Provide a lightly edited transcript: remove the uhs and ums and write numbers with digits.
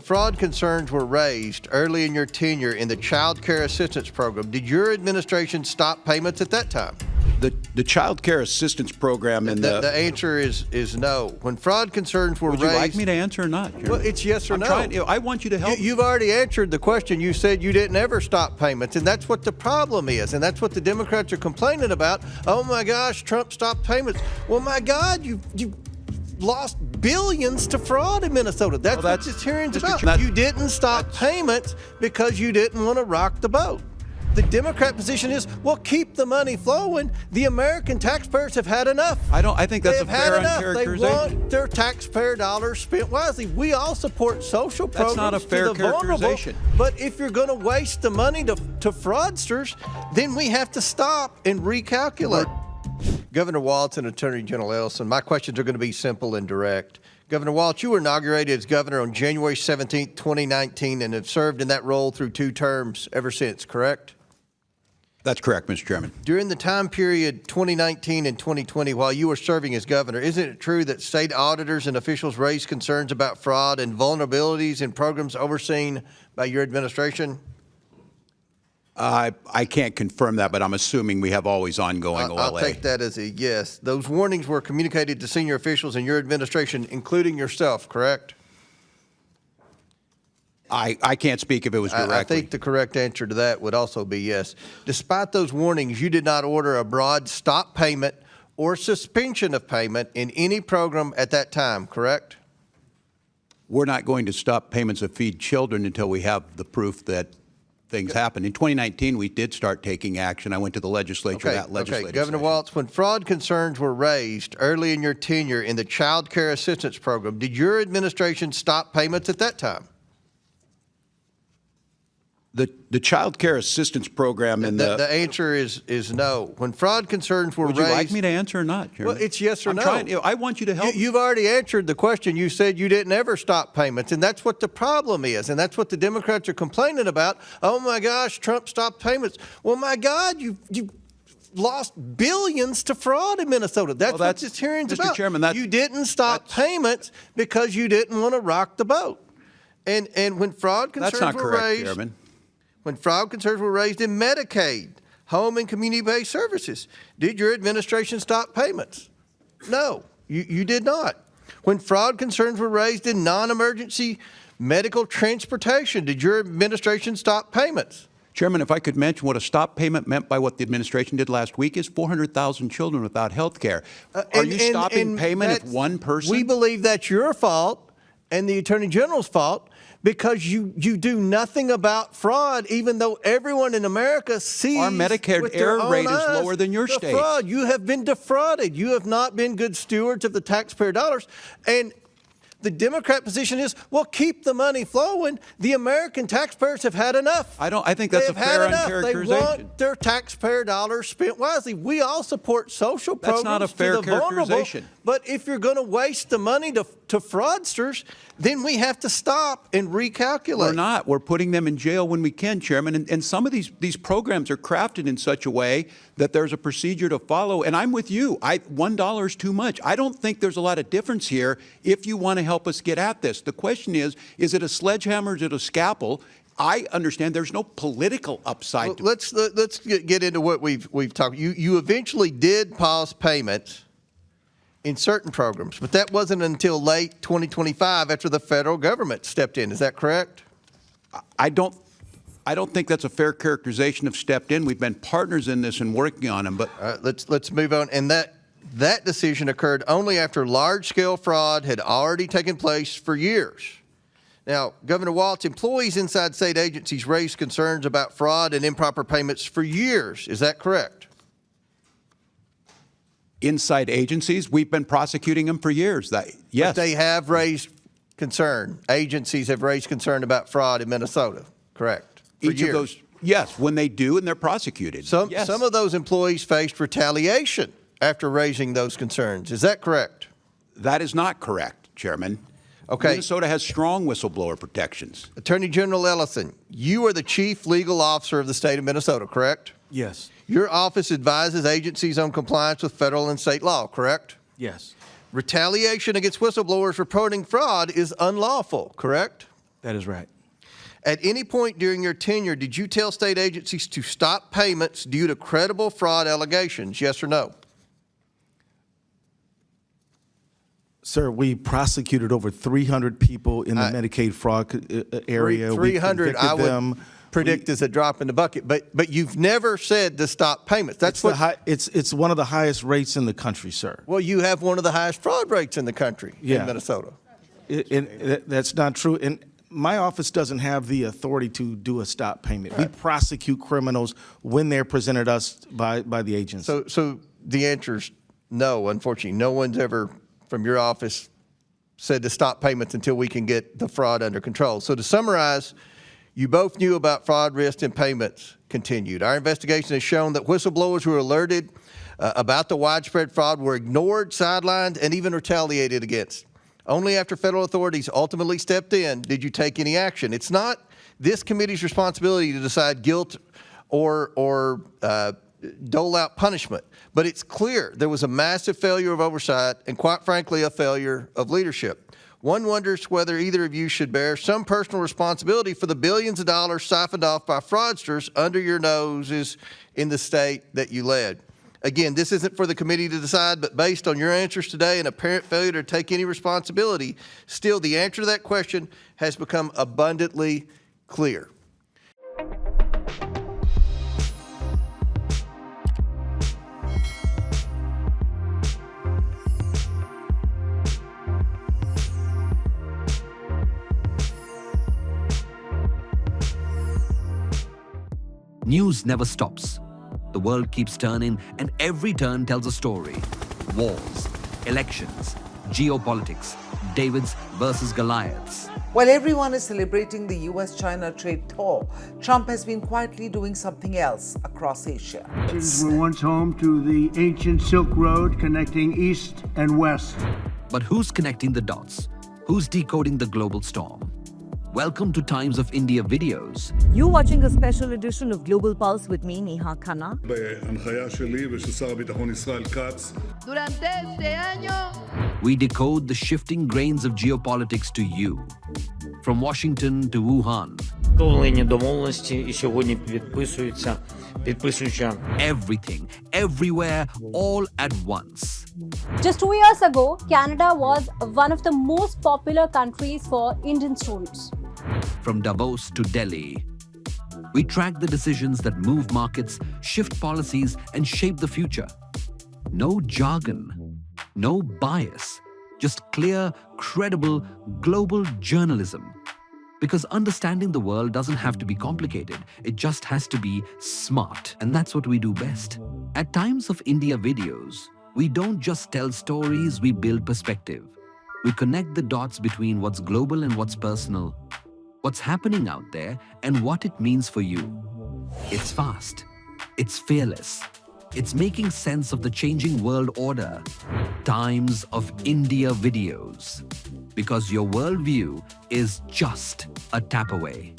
fraud concerns were raised early in your tenure in the Child Care Assistance Program, did your administration stop payments at that time? The Child Care Assistance Program and the answer is no. When fraud concerns were raised... Would you like me to answer or not? Well, it's yes or no. I want you to help. You've already answered the question. You said you didn't ever stop payments, and that's what the problem is, and that's what the Democrats are complaining about. Oh, my gosh, Trump stopped payments. Well, my God, you lost billions to fraud in Minnesota. That's what this hearing's about. You didn't stop payments because you didn't want to rock the boat. The Democrat position is, well, keep the money flowing. The American taxpayers have had enough. I think that's a fair characterization. They want their taxpayer dollars spent wisely. We all support social programs. That's not a fair characterization. But if you're going to waste the money to fraudsters, then we have to stop and recalculate. Governor Walz and Attorney General Ellison, my questions are going to be simple and direct. Governor Walz, you were inaugurated as governor on January 17, 2019, and have served in that role through 2 terms ever since, correct? That's correct, Mr. Chairman. During the time period 2019 and 2020, while you were serving as governor, isn't it true that state auditors and officials raised concerns about fraud and vulnerabilities in programs overseen by your administration? I can't confirm that, but I'm assuming we have always ongoing OLA. I'll take that as a yes. Those warnings were communicated to senior officials in your administration, including yourself, correct? I can't speak if it was directly. I think the correct answer to that would also be yes. Despite those warnings, you did not order a broad stop payment or suspension of payment in any program at that time, correct? We're not going to stop payments of Feed Children until we have the proof that things happen. In 2019, we did start taking action. I went to the legislature. Okay, Governor Walz, when fraud concerns were raised early in your tenure in the Child Care Assistance Program, did your administration stop payments at that time? The Child Care Assistance Program and the answer is no. When fraud concerns were raised... Would you like me to answer or not, Chairman? Well, it's yes or no. I want you to help. You've already answered the question. You said you didn't ever stop payments, and that's what the problem is, and that's what the Democrats are complaining about. Oh, my gosh, Trump stopped payments. Well, my God, you lost billions to fraud in Minnesota. That's what this hearing's about. Mr. Chairman, you didn't stop payments because you didn't want to rock the boat. And when fraud concerns were raised... That's not correct, Chairman. When fraud concerns were raised in Medicaid, home and community-based services, did your administration stop payments? No, you did not. When fraud concerns were raised in non-emergency medical transportation, did your administration stop payments? Chairman, if I could mention what a stop payment meant by what the administration did last week is 400,000 children without health care. Are you stopping payment if one person? We believe that's your fault and the Attorney General's fault, because you do nothing about fraud, even though everyone in America sees our Medicare error rate is lower than your state. Fraud. You have been defrauded. You have not been good stewards of the taxpayer dollars. And the Democrat position is, well, keep the money flowing. The American taxpayers have had enough. I think that's a fair characterization. They want their taxpayer dollars spent wisely. We all support social programs. That's not a fair characterization. But if you're going to waste the money to fraudsters, then we have to stop and recalculate. We're not. We're putting them in jail when we can, Chairman. And some of these programs are crafted in such a way that there's a procedure to follow. And I'm with you. $1 is too much. I don't think there's a lot of difference here if you want to help us get at this. The question is it a sledgehammer? Is it a scalpel? I understand there's no political upside. Well, let's get into what we've talked. You eventually did pause payments in certain programs, but that wasn't until late 2025 after the federal government stepped in. Is that correct? I don't think that's a fair characterization of stepped in. We've been partners in this and working on them. But let's move on. And that decision occurred only after large-scale fraud had already taken place for years. Now, Governor Walz, employees inside state agencies raised concerns about fraud and improper payments for years. Is that correct? Inside agencies, we've been prosecuting them for years. Yes. But they have raised concern. Agencies have raised concern about fraud in Minnesota, correct? For Each years. Of those, yes, when they do and they're prosecuted. Some of those employees faced retaliation after raising those concerns. Is that correct? That is not correct, Chairman. Okay. Minnesota has strong whistleblower protections. Attorney General Ellison, you are the chief legal officer of the state of Minnesota, correct? Yes. Your office advises agencies on compliance with federal and state law, correct? Yes. Retaliation against whistleblowers reporting fraud is unlawful, correct? That is right. At any point during your tenure, did you tell state agencies to stop payments due to credible fraud allegations? Yes or no? Sir, we prosecuted over 300 people in the Medicaid fraud area. 300, I would predict is a drop in the bucket. But you've never said to stop payments. That's it's one of the highest rates in the country, sir. Well, you have one of the highest fraud rates in the country in Minnesota. That's not true. And my office doesn't have the authority to do a stop payment. We prosecute criminals when they're presented us by the agency. So the answer is no, unfortunately. No one's ever from your office said to stop payments until we can get the fraud under control. So to summarize, you both knew about fraud, risk, and payments continued. Our investigation has shown that whistleblowers who were alerted about the widespread fraud were ignored, sidelined, and even retaliated against. Only after federal authorities ultimately stepped in did you take any action. It's not this committee's responsibility to decide guilt or dole out punishment, but it's clear there was a massive failure of oversight and, quite frankly, a failure of leadership. One wonders whether either of you should bear some personal responsibility for the billions of dollars siphoned off by fraudsters under your noses in the state that you led. Again, this isn't for the committee to decide, but based on your answers today and apparent failure to take any responsibility, still the answer to that question has become abundantly clear. News never stops. The world keeps turning, and every turn tells a story. Wars, elections, geopolitics, Davids versus Goliaths. While everyone is celebrating the US-China trade thaw, Trump has been quietly doing something else across Asia. These were once home to the ancient Silk Road connecting east and west. But who's connecting the dots? Who's decoding the global storm? Welcome to Times of India videos. You're watching a special edition of Global Pulse with me, Neha Khanna. בהנחיה שלי ושל שר הביטחון ישראל כץ. Durante este año, We decode the shifting grains of geopolitics to you. From Washington to Wuhan. Встановлені домовленості і сьогодні підписуються. Everything, everywhere, all at once. Just 2 years ago, Canada was one of the most popular countries for Indian students. From Davos to Delhi, we track the decisions that move markets, shift policies, and shape the future. No jargon, no bias, just clear, credible, global journalism. Because understanding the world doesn't have to be complicated, it just has to be smart. And that's what we do best. At Times of India videos, we don't just tell stories, we build perspective. We connect the dots between what's global and what's personal, what's happening out there, and what it means for you. It's fast. It's fearless. It's making sense of the changing world order. Times of India videos. Because your worldview is just a tap away.